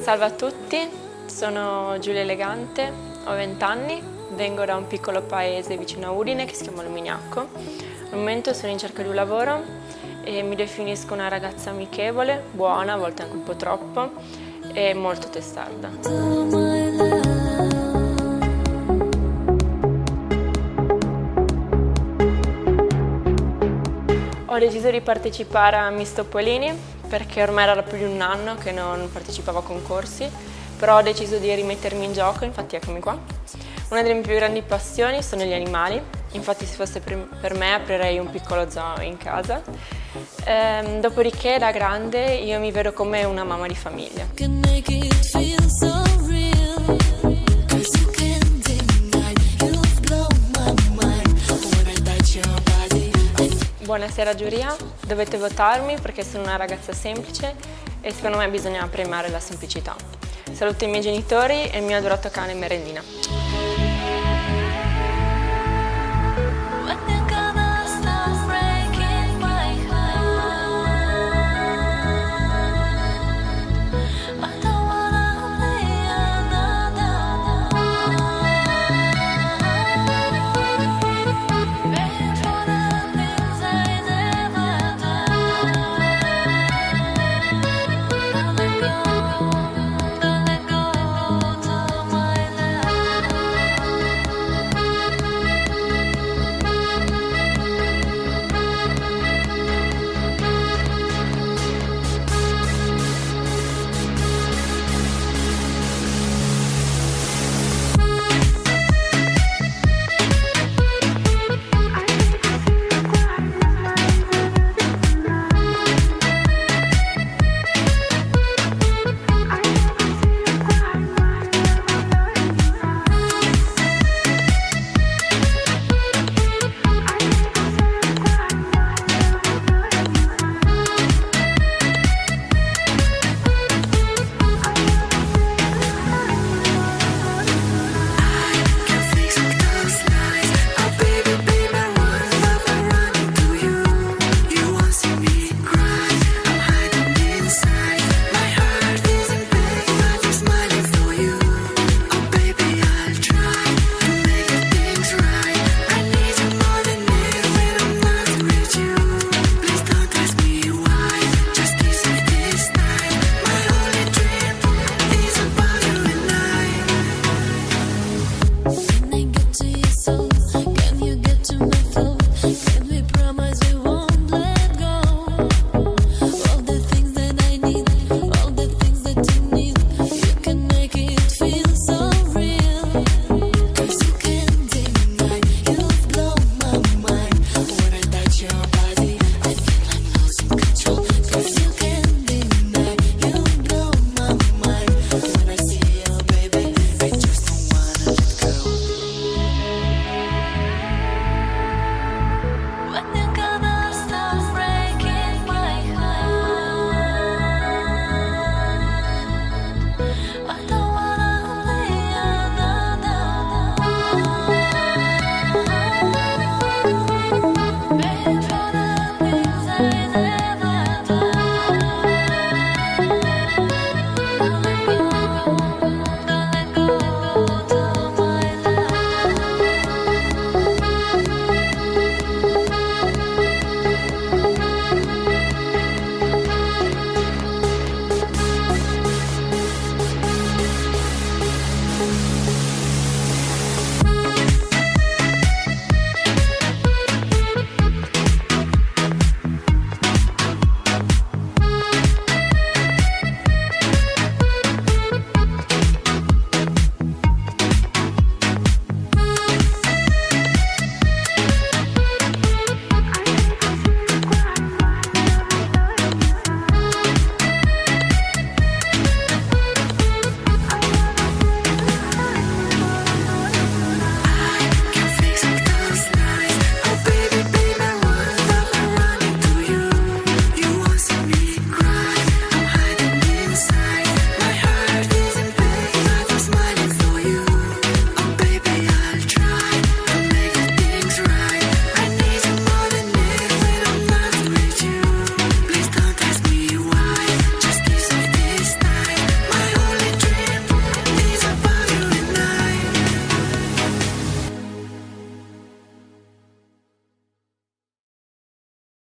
Salve a tutti, sono Giulia Elegante, ho 20 anni, vengo da un piccolo paese vicino a Udine che si chiama Lumignacco. Al momento sono in cerca di un lavoro e mi definisco una ragazza amichevole, buona, a volte anche un po' troppo, e molto testarda. Ho deciso di partecipare a Miss Topolini perché ormai era da più di un anno che non partecipavo a concorsi, però ho deciso di rimettermi in gioco, infatti eccomi qua. Una delle mie più grandi passioni sono gli animali, infatti se fosse per me aprirei un piccolo zoo in casa. Dopodiché da grande io mi vedo come una mamma di famiglia. Buonasera giuria, dovete votarmi perché sono una ragazza semplice e secondo me bisogna premiare la semplicità. Saluto i miei genitori e il mio adorato cane Merendina.